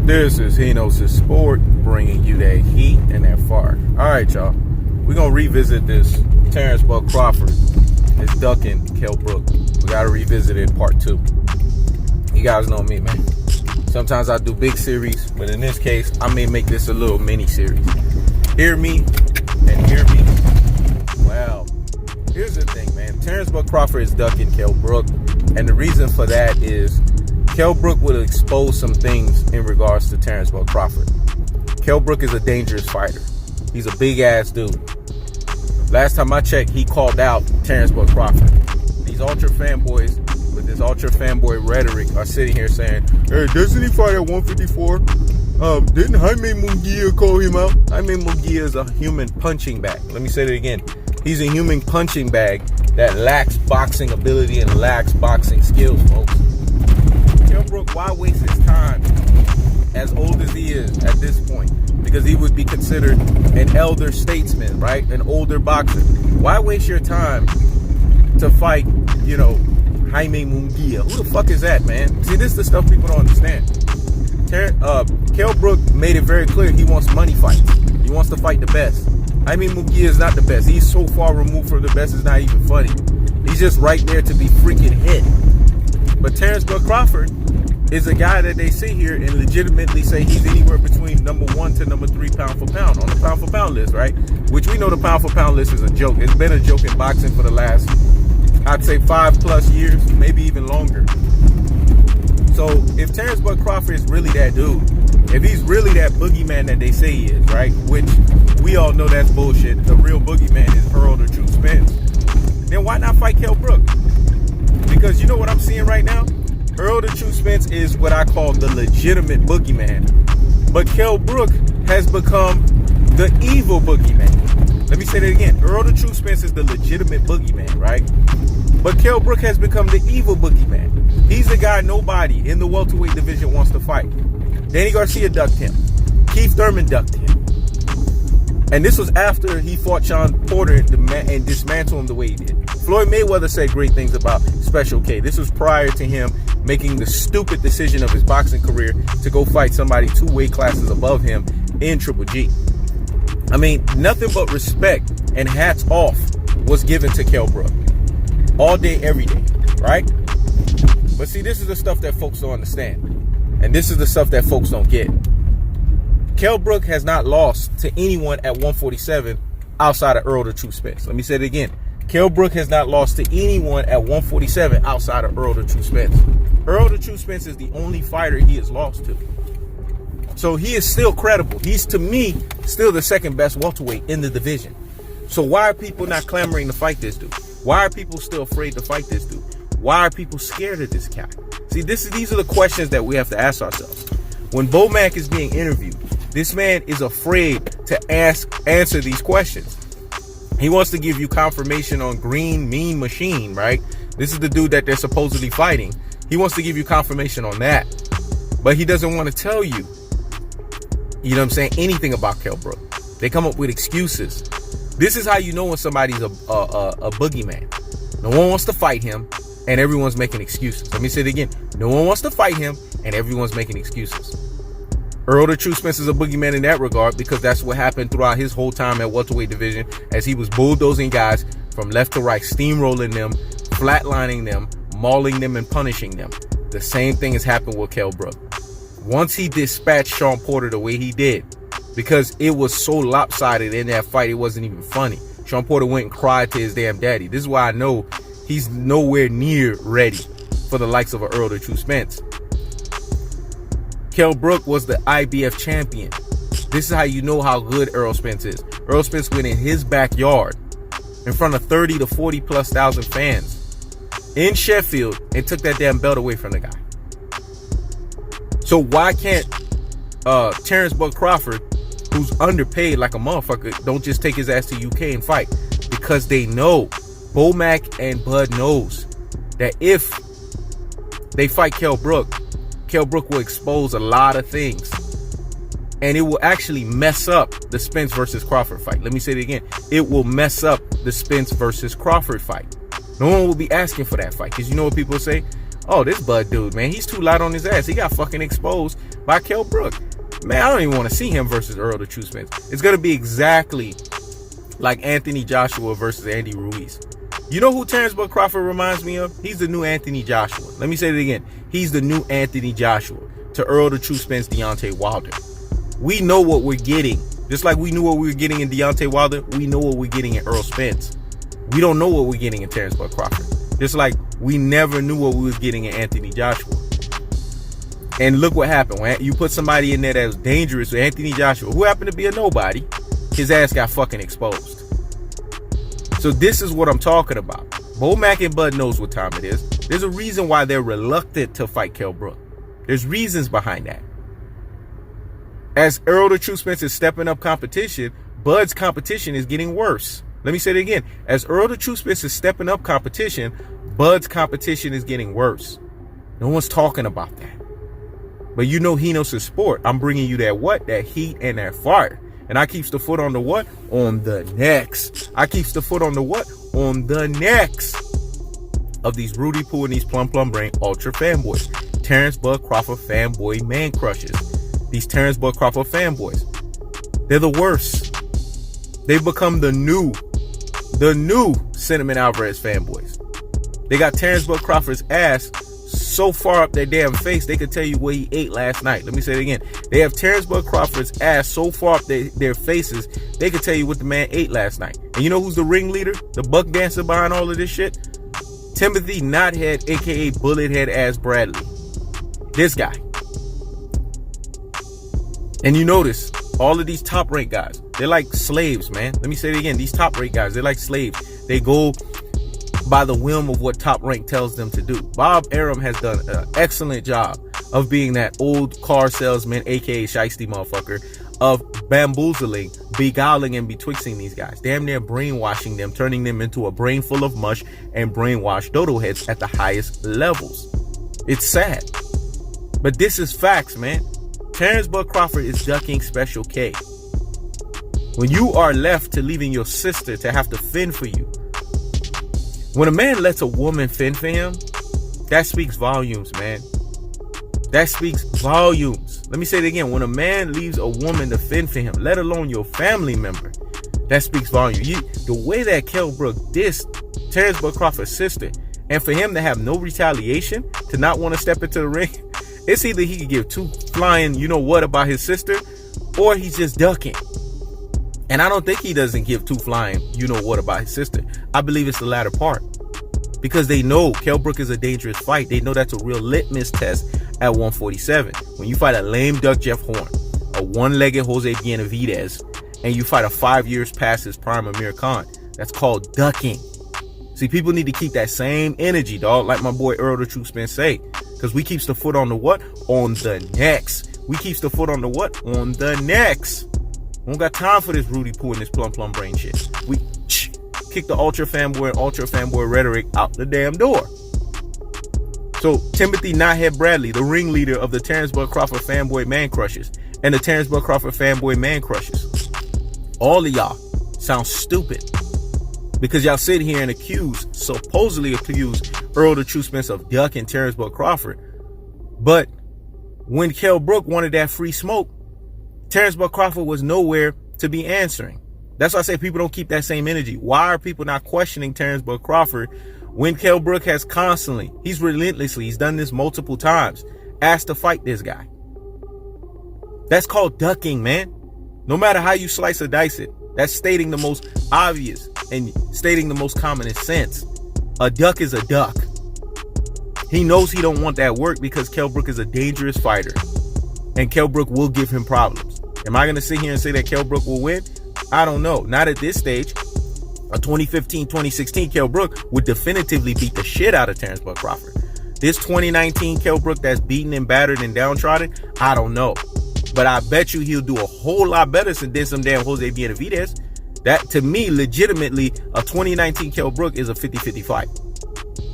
This is Hino's Sport, bringing you that heat and that fire. All right, y'all. We're going to revisit this. Terrence Crawford is ducking Kell Brook. We got to revisit it part 2. You guys know me, man. Sometimes I do big series, but in this case, I may make this a little mini series. Hear me and hear me. Well, here's the thing, man. Terrence Crawford is ducking Kell Brook, and the reason for that is Kell Brook would expose some things in regards to Terrence Crawford. Kell Brook is a dangerous fighter. He's a big ass dude. Last time I checked, he called out Terrence Crawford. These ultra fanboys with this ultra fanboy rhetoric are sitting here saying, "Hey, doesn't he fight at 154? Didn't Jaime Munguia call him out?" Jaime Munguia is a human punching bag. Let me say it again. He's a human punching bag that lacks boxing ability and lacks boxing skills, folks. Kell Brook, why waste his time as old as he is at this point? Because he would be considered an elder statesman, right? An older boxer. Why waste your time to fight, Jaime Munguia? Who the fuck is that, man? See, this is the stuff people don't understand. Kell Brook made it very clear he wants money fights. He wants to fight the best. Jaime Munguia is not the best. He's so far removed from the best, it's not even funny. He's just right there to be freaking hit. But Terrence Crawford is a guy that they sit here and legitimately say he's anywhere between number 1 to number 3 pound for pound on the pound for pound list, right? Which we know the pound for pound list is a joke. It's been a joke in boxing for the last, I'd say, 5+ years, maybe even longer. So if Terrence Crawford is really that dude, if he's really that boogeyman that they say he is, right? Which we all know that's bullshit. The real boogeyman is Earl the True Spence. Then why not fight Kell Brook? Because you know what I'm seeing right now? Earl the True Spence is what I call the legitimate boogeyman. But Kell Brook has become the evil boogeyman. Let me say that again. Earl the True Spence is the legitimate boogeyman, right? But Kell Brook has become the evil boogeyman. He's the guy nobody in the welterweight division wants to fight. Danny Garcia ducked him. Keith Thurman ducked him. And this was after he fought Sean Porter and dismantled him the way he did. Floyd Mayweather said great things about Special K. This was prior to him making the stupid decision of his boxing career to go fight somebody 2 weight classes above him in Triple G. I mean, nothing but respect and hats off was given to Kell Brook. All day, every day, right? But see, this is the stuff that folks don't understand. And this is the stuff that folks don't get. Kell Brook has not lost to anyone at 147 outside of Earl the True Spence. Let me say it again. Kell Brook has not lost to anyone at 147 outside of Earl the True Spence. Earl the True Spence is the only fighter he has lost to. So he is still credible. He's, to me, still the second best welterweight in the division. So why are people not clamoring to fight this dude? Why are people still afraid to fight this dude? Why are people scared of this guy? See, these are the questions that we have to ask ourselves. When Bomac is being interviewed, this man is afraid to answer these questions. He wants to give you confirmation on Green Mean Machine, right? This is the dude that they're supposedly fighting. He wants to give you confirmation on that. But he doesn't want to tell you, anything about Kell Brook. They come up with excuses. This is how you know when somebody's a boogeyman. No one wants to fight him, and everyone's making excuses. Let me say it again. No one wants to fight him, and everyone's making excuses. Earl the True Spence is a boogeyman in that regard because that's what happened throughout his whole time at welterweight division as he was bulldozing guys from left to right, steamrolling them, flatlining them, mauling them, and punishing them. The same thing has happened with Kell Brook. Once he dispatched Sean Porter the way he did, because it was so lopsided in that fight, it wasn't even funny. Sean Porter went and cried to his damn daddy. This is why I know he's nowhere near ready for the likes of a Earl the True Spence. Kell Brook was the IBF champion. This is how you know how good Earl Spence is. Earl Spence went in his backyard in front of 30 to 40 plus thousand fans in Sheffield and took that damn belt away from the guy. So why can't Terrence Crawford, who's underpaid like a motherfucker, don't just take his ass to UK and fight? Because they know, Bomac and Bud knows that if they fight Kell Brook will expose a lot of things. And it will actually mess up the Spence versus Crawford fight. Let me say it again. It will mess up the Spence versus Crawford fight. No one will be asking for that fight. Because you know what people say? oh, this Bud dude, man, he's too light on his ass. He got fucking exposed by Kell Brook. Man, I don't even want to see him versus Earl the True Spence. It's going to be exactly like Anthony Joshua versus Andy Ruiz. You know who Terrence Bud Crawford reminds me of? He's the new Anthony Joshua. Let me say it again. He's the new Anthony Joshua to Earl the True Spence, Deontay Wilder. We know what we're getting. Just like we knew what we were getting in Deontay Wilder, we know what we're getting in Earl Spence. We don't know what we're getting in Terrence Bud Crawford. Just like we never knew what we was getting in Anthony Joshua. And look what happened. When you put somebody in there that was dangerous, so Anthony Joshua, who happened to be a nobody, his ass got fucking exposed. So this is what I'm talking about. Bo Mack and Bud knows what time it is. There's a reason why they're reluctant to fight Kell Brook. There's reasons behind that. As Earl the True Spence is stepping up competition, Bud's competition is getting worse. Let me say it again. As Earl the True Spence is stepping up competition, Bud's competition is getting worse. No one's talking about that. But you know he knows his sport. I'm bringing you that what? That heat and that fire. And I keeps the foot on the what? On the necks. I keeps the foot on the what? On the necks of these Rudy Poo and these Plum Brain ultra fanboys. Terrence Bud Crawford fanboy man crushes. These Terrence Bud Crawford fanboys. They're the worst. They've become the new Cinnamon Alvarez fanboys. They got Terrence Bud Crawford's ass so far up their damn face, they could tell you what he ate last night. Let me say it again. They have Terrence Bud Crawford's ass so far up their faces, they could tell you what the man ate last night. And you know who's the ringleader? The buck dancer behind all of this shit? Timothy Knothead, aka Bullethead Ass Bradley. This guy. And you notice, all of these top rank guys, they're like slaves, man. Let me say it again. These top rank guys, they're like slaves. They go by the whim of what top rank tells them to do. Bob Arum has done an excellent job of being that old car salesman, aka shiesty motherfucker, of bamboozling, beguiling, and betwixting these guys. Damn near brainwashing them, turning them into a brain full of mush and brainwashed dodo heads at the highest levels. It's sad. But this is facts, man. Terrence Bud Crawford is ducking Special K. When you are left to leaving your sister to have to fend for you, when a man lets a woman fend for him, that speaks volumes, man. That speaks volumes. Let me say it again. When a man leaves a woman to fend for him, let alone your family member, that speaks volumes. The way that Kell Brook dissed Terrence Bud Crawford's sister, and for him to have no retaliation, to not want to step into the ring, it's either he could give two flying you know what about his sister, or he's just ducking. And I don't think he doesn't give two flying you know what about his sister. I believe it's the latter part. Because they know Kell Brook is a dangerous fight. They know that's a real litmus test at 147. When you fight a lame duck Jeff Hearn, a one-legged Jose Benavidez, and you fight a 5 years past his prime Amir Khan, that's called ducking. See, people need to keep that same energy, dog, like my boy Earl the True Spence say. Because we keeps the foot on the what? On the necks. We keeps the foot on the what? On the necks. We don't got time for this Rudy Poo and this plum brain shit. We kick the ultra fanboy rhetoric out the damn door. So Timothy Knothead Bradley, the ringleader of the Terrence Bud Crawford fanboy man crushes and the Terrence Bud Crawford fanboy man crushes, all of y'all sound stupid because y'all sit here and supposedly accuse Earl the True Spence of ducking Terrence Bud Crawford. But when Kell Brook wanted that free smoke, Terrence Bud Crawford was nowhere to be answering. That's why I say people don't keep that same energy. Why are people not questioning Terrence Bud Crawford when Kell Brook has constantly, he's done this multiple times, asked to fight this guy? That's called ducking, man. No matter how you slice or dice it, that's stating the most obvious and stating the most common sense. A duck is a duck. He knows he don't want that work because Kell Brook is a dangerous fighter. And Kell Brook will give him problems. Am I going to sit here and say that Kell Brook will win? I don't know. Not at this stage. A 2015, 2016 Kell Brook would definitively beat the shit out of Terrence Bud Crawford. This 2019 Kell Brook that's beaten and battered and downtrodden, I don't know. But I bet you he'll do a whole lot better than some damn Jose Benavidez. That, to me, legitimately, a 2019 Kell Brook is a 50-50 fight.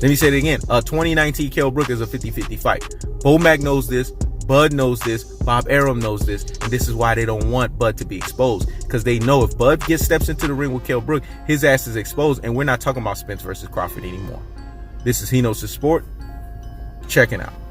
Let me say it again. A 2019 Kell Brook is a 50-50 fight. Bo Mack knows this. Bud knows this. Bob Arum knows this. And this is why they don't want Bud to be exposed. Because they know if Bud steps into the ring with Kell Brook, his ass is exposed. And we're not talking about Spence versus Crawford anymore. This is He Knows His Sport. Checking out.